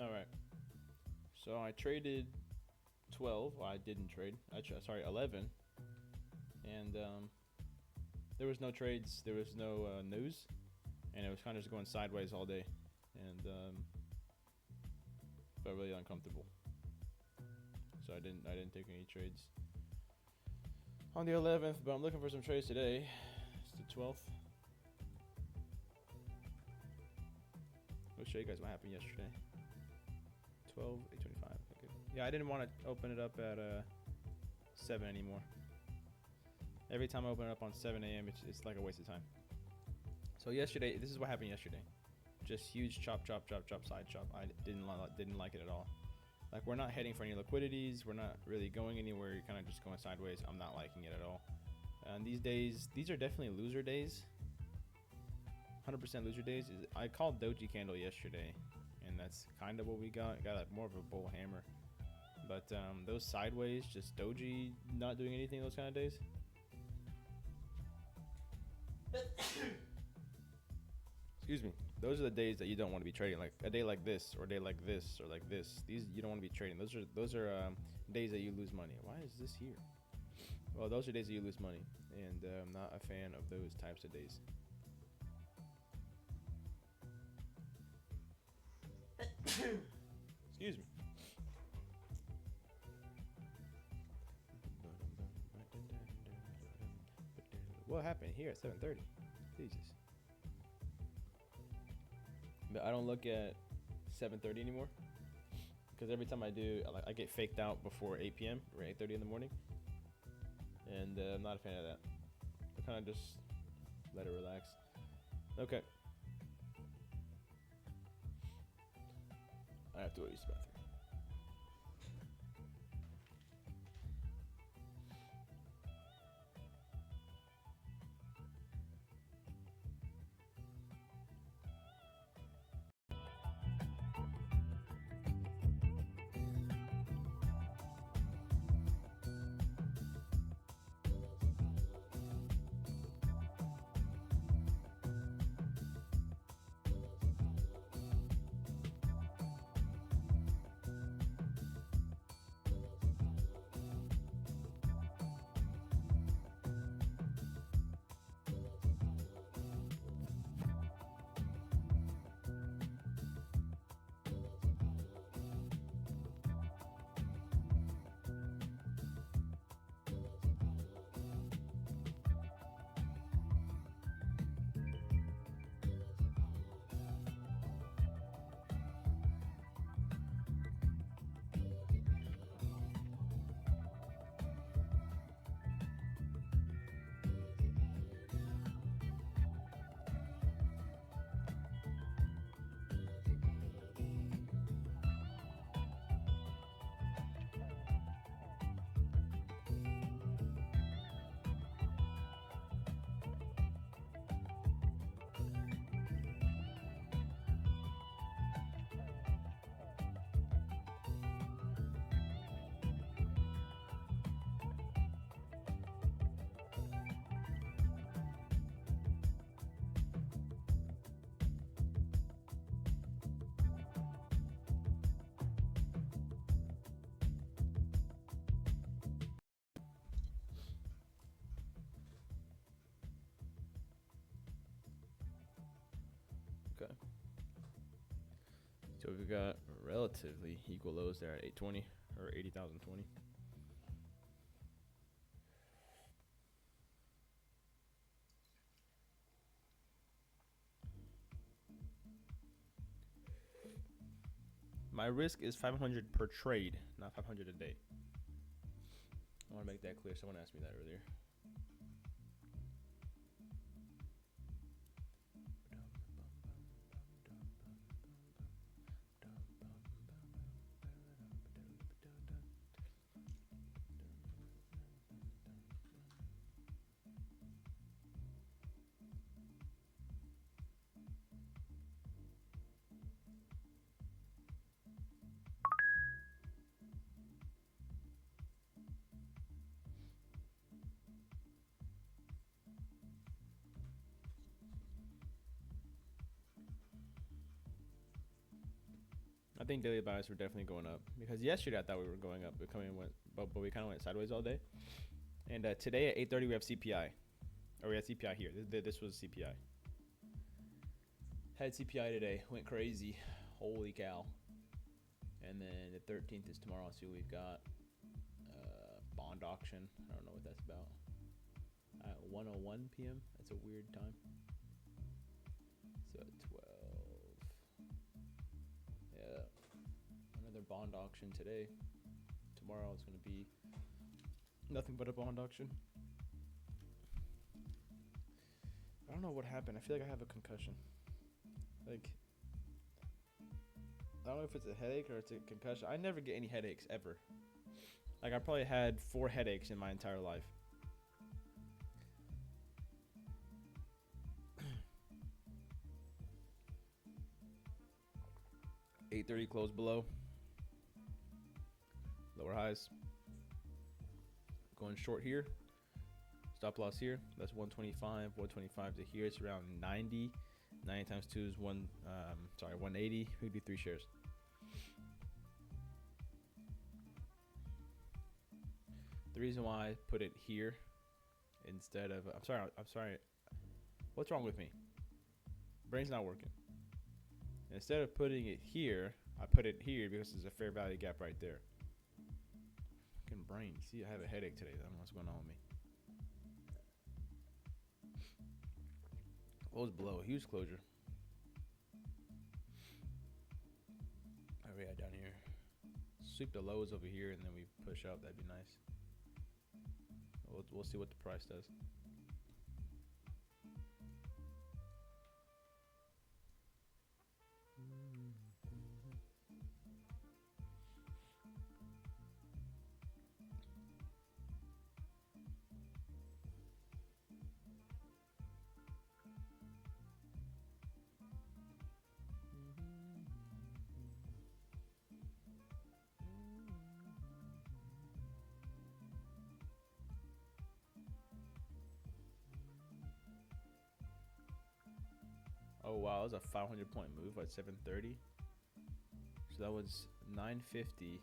All right. So I traded 12. Well, I didn't trade. Sorry, 11. And there was no trades. There was no news, and it was kind of just going sideways all day, and felt really uncomfortable. So I didn't take any trades on the 11th. But I'm looking for some trades today. It's the 12th. I'll show you guys what happened yesterday. 12, 8:25. Okay. Yeah, I didn't want to open it up at 7 anymore. Every time I open it up on 7 a.m., it's like a waste of time. So yesterday, this is what happened yesterday. Just huge chop, side chop. I didn't like it at all. Like, we're not heading for any liquidities. We're not really going anywhere. You're kind of just going sideways. I'm not liking it at all. And these days, these are definitely loser days. 100% loser days. I called doji candle yesterday, and that's kind of what we got. Got more of a bull hammer. But those sideways, just doji not doing anything those kind of days. Excuse me. Those are the days that you don't want to be trading. Like a day like this, or a day like this, or like this. These you don't want to be trading. Those are days that you lose money. Why is this here? Well, those are days that you lose money, and I'm not a fan of those types of days. Excuse me. What happened here at 7:30? Jesus. But I don't look at 7:30 anymore, because every time I do, I get faked out before 8 p.m. or 8:30 in the morning, and I'm not a fan of that. I kind of just let it relax. Okay. I have to go use the bathroom. Okay. So we've got relatively equal lows there at 820 or 80,020. My risk is 500 per trade, not 500 a day. I want to make that clear. Someone asked me that earlier. I think daily buys were definitely going up because yesterday I thought we were going up, but we kind of went sideways all day. And today at 8:30 we have CPI, or we had CPI here. This was CPI. Had CPI today, went crazy, holy cow. And then the 13th is tomorrow. I'll see what we've got. Bond auction. I don't know what that's about. At 1:01 p.m. That's a weird time. So at 12. Yeah. Another bond auction today. Tomorrow it's going to be nothing but a bond auction. I don't know what happened. I feel like I have a concussion. Like, I don't know if it's a headache or it's a concussion. I never get any headaches ever. Like, I probably had 4 headaches in my entire life. $8:30 close below. Lower highs. Going short here. Stop loss here. That's 125. 125 to here. It's around 90. 90 times 2 is 180. We do 3 shares. The reason why I put it here instead of I'm sorry. What's wrong with me? Brain's not working. Instead of putting it here, I put it here because there's a fair value gap right there. Fucking brain. See, I have a headache today. I don't know what's going on with me. Close below, huge closure. Oh yeah, down here. Sweep the lows over here and then we push up. That'd be nice. We'll see what the price does. Oh wow, that was a 500-point move at 7:30. So that was 950.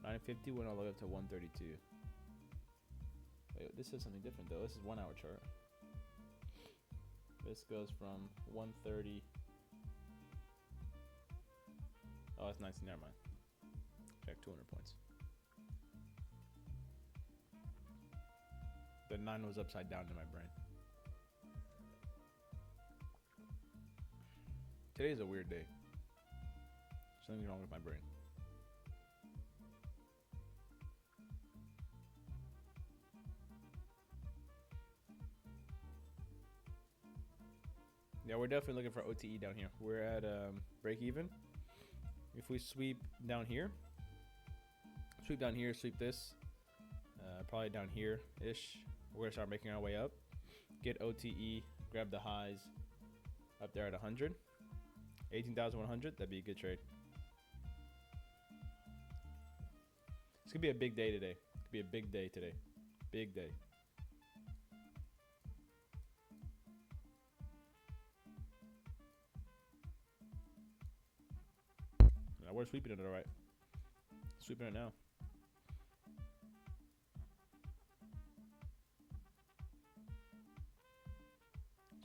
950 went all the way up to 132. Wait, this is something different though. This is 1 hour chart. This goes from 130. Oh, that's 19. Never mind. Check 200 points. The 9 was upside down in my brain. Today's a weird day. Something's wrong with my brain. Yeah, we're definitely looking for OTE down here. We're at break even. If we sweep down here, sweep this, probably down here-ish, we're gonna start making our way up. Get OTE, grab the highs up there at 100. 18,100, that'd be a good trade. It's gonna be a big day today. It's gonna be a big day today. Big day. Now we're sweeping it all right. Sweeping it now.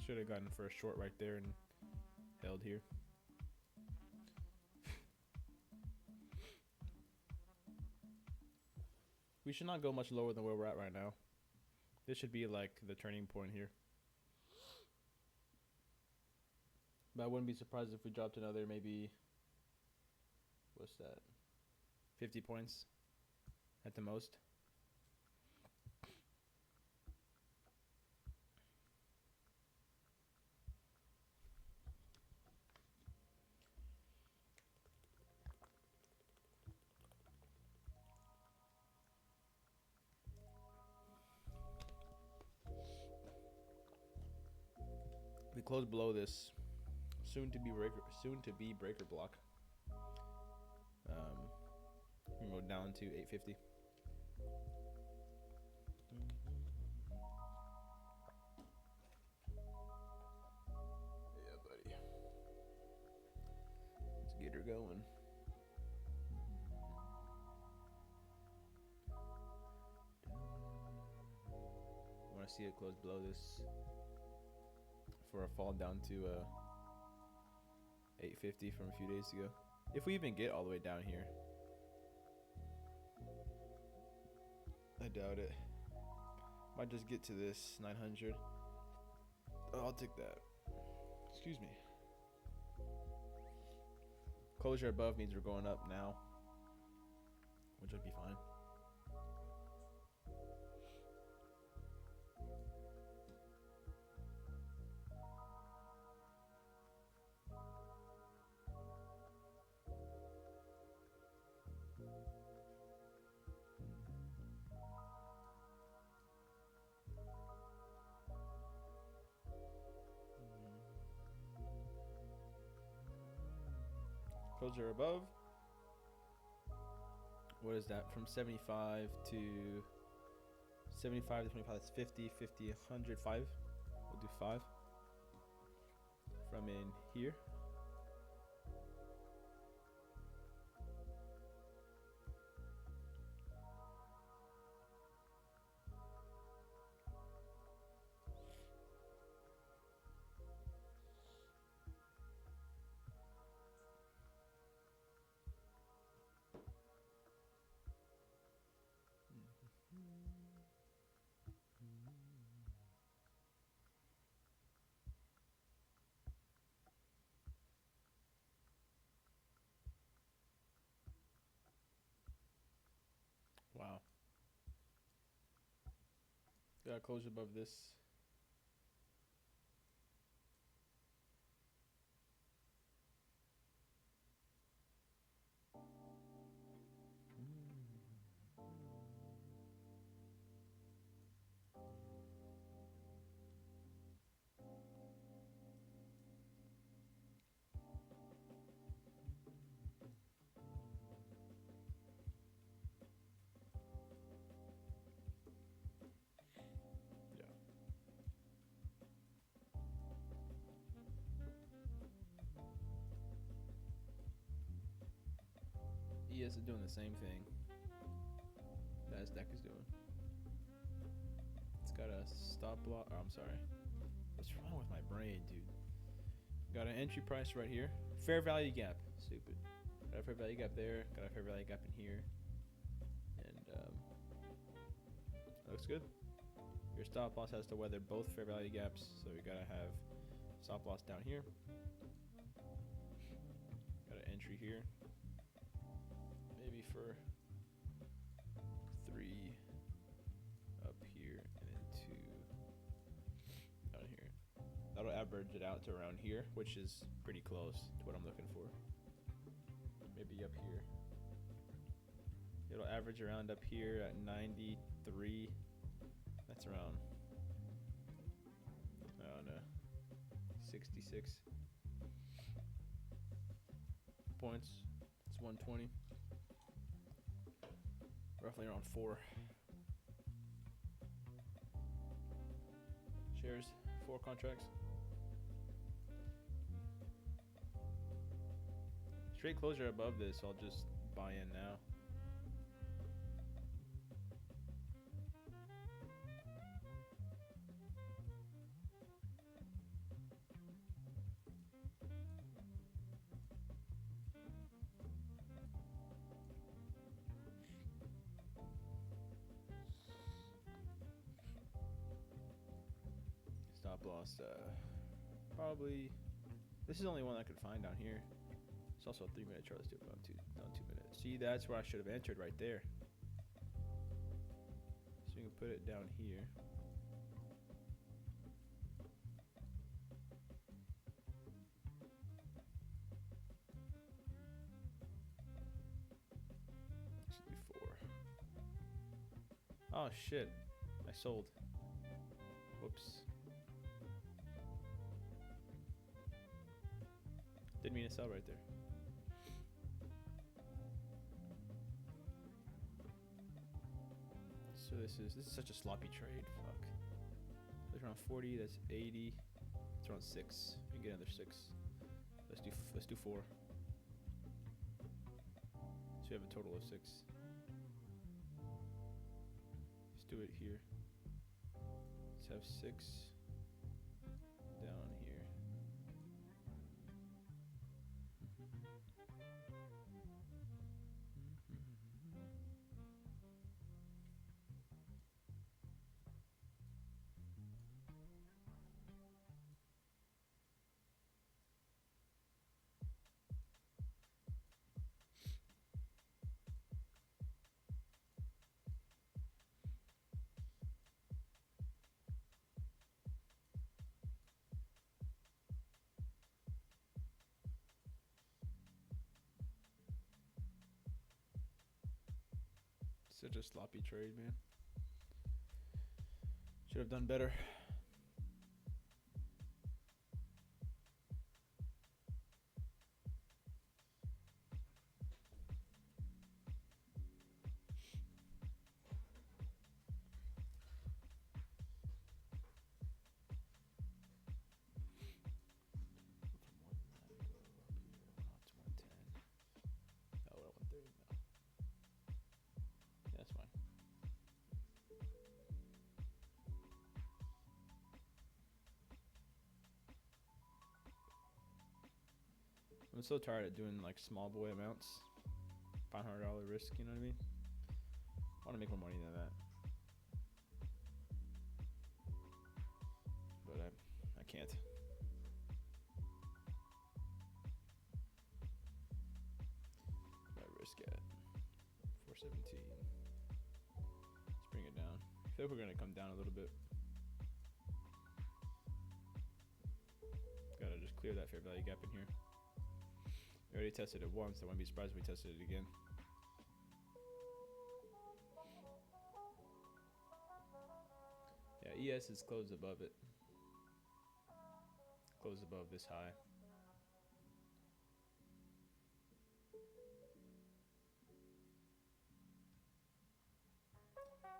Should have gotten for a short right there and held here. We should not go much lower than where we're at right now. This should be like the turning point here. But I wouldn't be surprised if we dropped another maybe, what's that, 50 points at the most. We close below this soon to be breaker block. We can go down to 850. Yeah, buddy. Let's get her going. I want to see it close below this for a fall down to 850 from a few days ago. If we even get all the way down here. I doubt it. Might just get to this 900. Oh, I'll take that. Excuse me. Closure above means we're going up now, which would be fine. Closure above. What is that? From 75 to 25 to 25. That's 50, 50, 100, 5. We'll do 5 from in here. Wow. Got closure above this. ES is doing the same thing that Nasdaq is doing. It's got a stop loss. Oh, I'm sorry. What's wrong with my brain, dude? Got an entry price right here. Fair value gap. Stupid. Got a fair value gap there. Got a fair value gap in here. And that looks good. Your stop loss has to weather both fair value gaps, so you gotta have stop loss down here. Got an entry here. Maybe for 3 up here and then 2 down here. That'll average it out to around here, which is pretty close to what I'm looking for. Maybe up here. It'll average around up here at 93. That's around, I don't know, 66 points. It's 120. Roughly around 4 shares, 4 contracts. Straight closure above this, I'll just buy in now. Stop loss, probably. This is only one I could find down here. It's also a 3-minute chart. Let's do it down 2 minutes. See, that's where I should have entered right there. So you can put it down here. Let's do 4. Oh shit! I sold. Whoops. Didn't mean to sell right there. So this is such a sloppy trade. Fuck. That's around 40. That's 80. It's around 6. We can get another 6. Let's do 4. So you have a total of 6. Let's do it here. Let's have 6 down here. Such a sloppy trade, man. Should have done better. I'm so tired of doing like small boy amounts. $500 risk, you know what I mean? I want to make more money than that. But I can't. What risk at? 417. Let's bring it down. I feel like we're going to come down a little bit. Gotta just clear that fair value gap in here. We already tested it once. I wouldn't be surprised if we tested it again. Yeah, ES is closed above it. Closed above this high.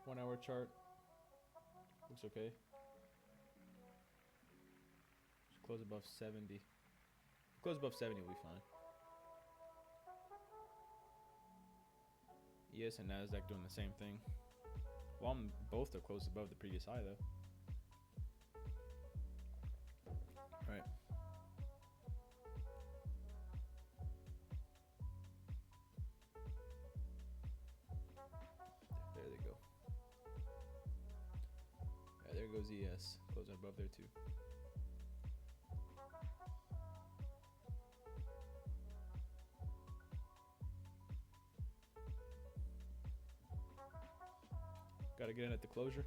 One hour chart. Looks okay. Just close above 70. Close above 70 will be fine. ES and NASDAQ doing the same thing. Well, both are close above the previous high, though. All right. There they go. Yeah, there goes ES. Closing above there, too. Got to get in at the closure.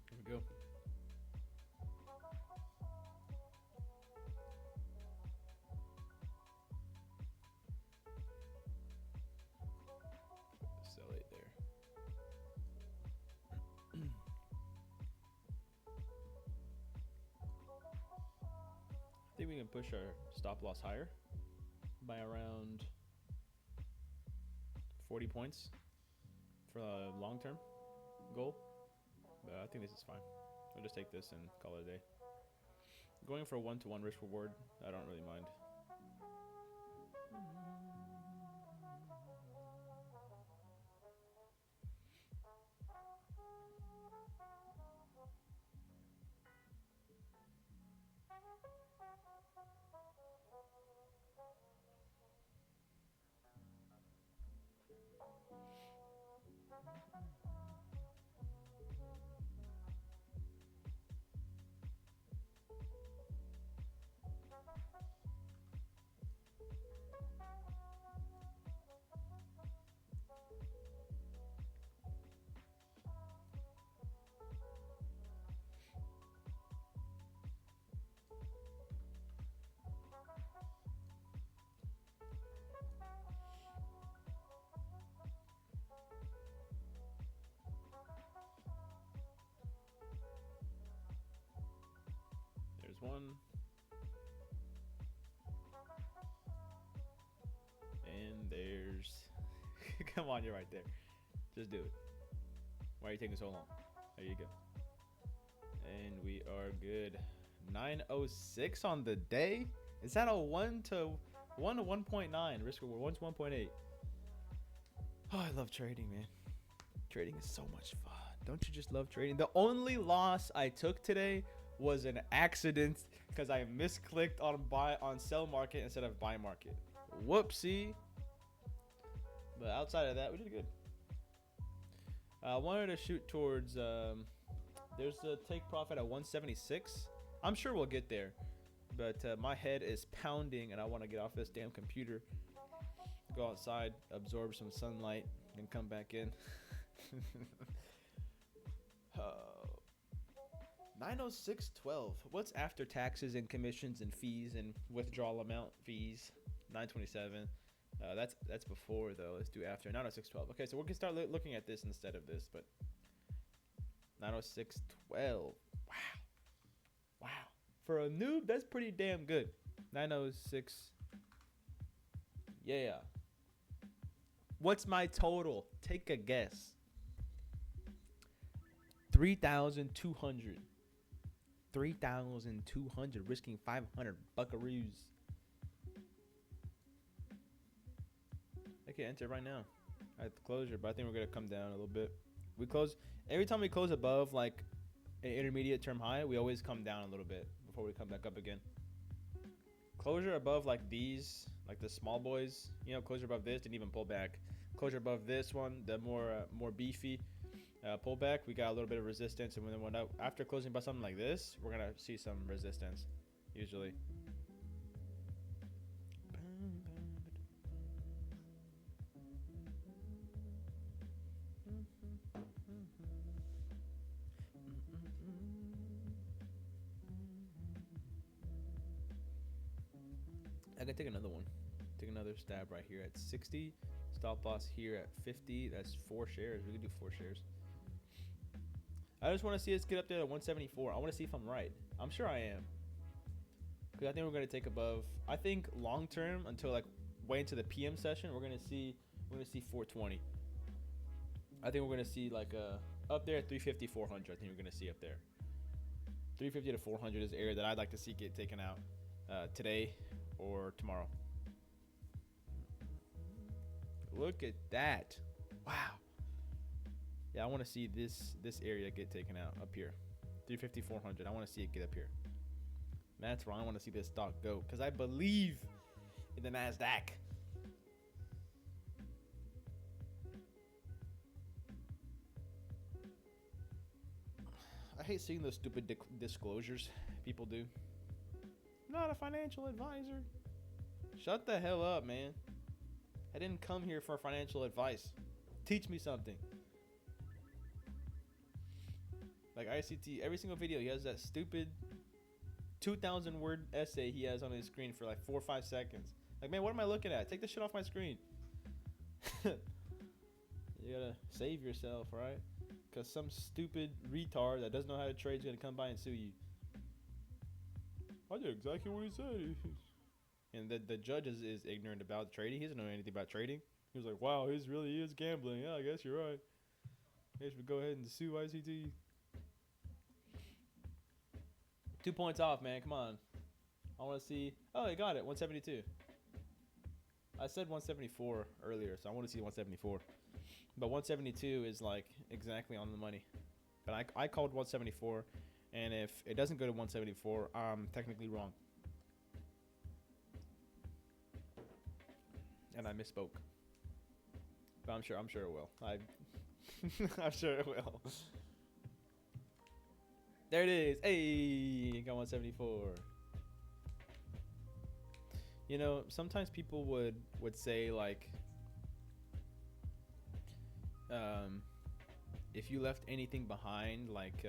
Here we go. Sell it there. I think we can push our stop loss higher by around 40 points for a long-term goal, but I think this is fine. I'll just take this and call it a day. Going for a 1-to-1 risk reward, I don't really mind. There's one. And there's... Come on, you're right there. Just do it. Why are you taking so long? There you go. And we are good. 906 on the day? Is that a 1 to 1 to 1.9 risk reward. 1 to 1.8. Oh, I love trading, man. Trading is so much fun. Don't you just love trading? The only loss I took today was an accident because I misclicked on sell market instead of buy market. Whoopsie. But outside of that, we did good. I wanted to shoot towards. There's a take profit at 176. I'm sure we'll get there, but my head is pounding, and I want to get off this damn computer, go outside, absorb some sunlight, and come back in. 906.12. What's after taxes and commissions and fees and withdrawal amount fees? 927. That's before though. Let's do after 906.12. Okay, so we can start looking at this instead of this, but 906.12. Wow. For a noob, that's pretty damn good. 906. Yeah. What's my total? Take a guess. 3,200. 3,200, risking 500 buckaroos. I can enter right now at the closure, but I think we're gonna come down a little bit. We close every time we close above like an intermediate term high, we always come down a little bit before we come back up again. Closure above like these, like the small boys, closure above this didn't even pull back. Closure above this one, the more beefy pullback, we got a little bit of resistance, and when after closing by something like this, we're gonna see some resistance usually. I can take another one. Take another stab right here at 60. Stop loss here at 50. That's 4 shares. We can do 4 shares. I just want to see us get up there to 174. I want to see if I'm right. I'm sure I am. Because I think we're going to take above. I think long term, until like way into the PM session, we're going to see 420. I think we're going to see like up there at 350, 400. I think we're going to see up there. 350 to 400 is the area that I'd like to see get taken out today or tomorrow. Look at that. Wow. Yeah, I want to see this area get taken out up here. 350, 400. I want to see it get up here. That's where I want to see this stock go, because I believe in the NASDAQ. I hate seeing those stupid disclosures people do. I'm not a financial advisor. Shut the hell up, man. I didn't come here for financial advice. Teach me something. Like ICT, every single video, he has that stupid 2,000 word essay he has on his screen for like 4 or 5 seconds. Like, man, what am I looking at? Take this shit off my screen. You gotta save yourself, right? Because some stupid retard that doesn't know how to trade is gonna come by and sue you. I did exactly what he said. And the judge is ignorant about trading. He doesn't know anything about trading. He was like, wow, this really is gambling. Yeah, I guess you're right. I should go ahead and sue ICT. 2 points off, man. Come on. I want to see. Oh, he got it. 172. I said 174 earlier, so I want to see 174. But 172 is like exactly on the money. But I called 174, and if it doesn't go to 174, I'm technically wrong. And I misspoke. But I'm sure it will. I'm sure it will. There it is. Hey, got 174. You know, sometimes people would say like, if you left anything behind, like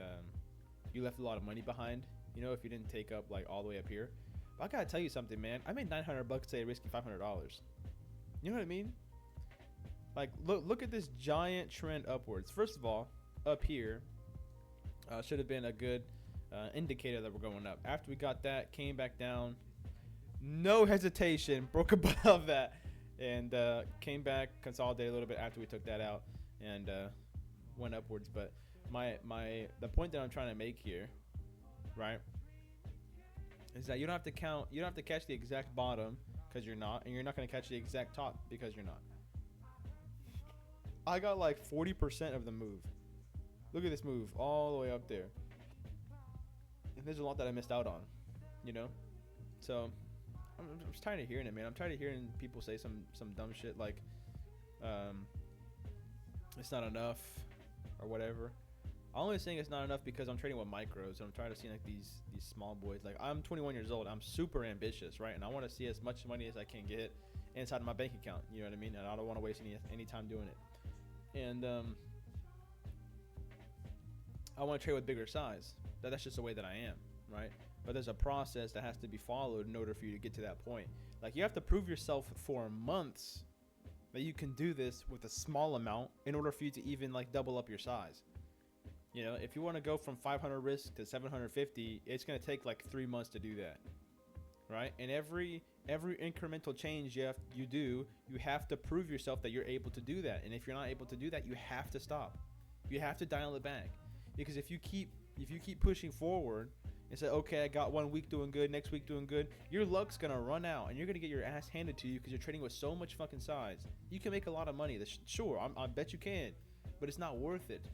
you left a lot of money behind, you know, if you didn't take up like all the way up here. But I gotta tell you something, man. I made $900 today risking $500. You know what I mean? Like, look at this giant trend upwards. First of all, up here should have been a good indicator that we're going up. After we got that, came back down, no hesitation, broke above that, and came back, consolidated a little bit after we took that out, and went upwards. But the point that I'm trying to make here, right, is that you don't have to catch the exact bottom, because you're not, and you're not going to catch the exact top because you're not. I got like 40% of the move. Look at this move all the way up there. And there's a lot that I missed out on, you know? So I'm just tired of hearing it, man. I'm tired of hearing people say some dumb shit like it's not enough or whatever. I'm only saying it's not enough because I'm trading with micros and I'm trying to see like these small boys. Like, I'm 21 years old. I'm super ambitious, right? And I want to see as much money as I can get inside of my bank account. You know what I mean? And I don't want to waste any time doing it. And I want to trade with bigger size. That's just the way that I am, right? But there's a process that has to be followed in order for you to get to that point. Like, you have to prove yourself for months that you can do this with a small amount in order for you to even like double up your size. You know, if you want to go from 500 risk to 750, it's going to take like 3 months to do that, right? And every incremental change you have to prove yourself that you're able to do that. And if you're not able to do that, you have to stop. You have to dial it back, because if you keep pushing forward and say, okay, I got 1 week doing good, next week doing good, your luck's gonna run out and you're gonna get your ass handed to you because you're trading with so much fucking size. You can make a lot of money. Sure, I bet you can, but it's not worth it.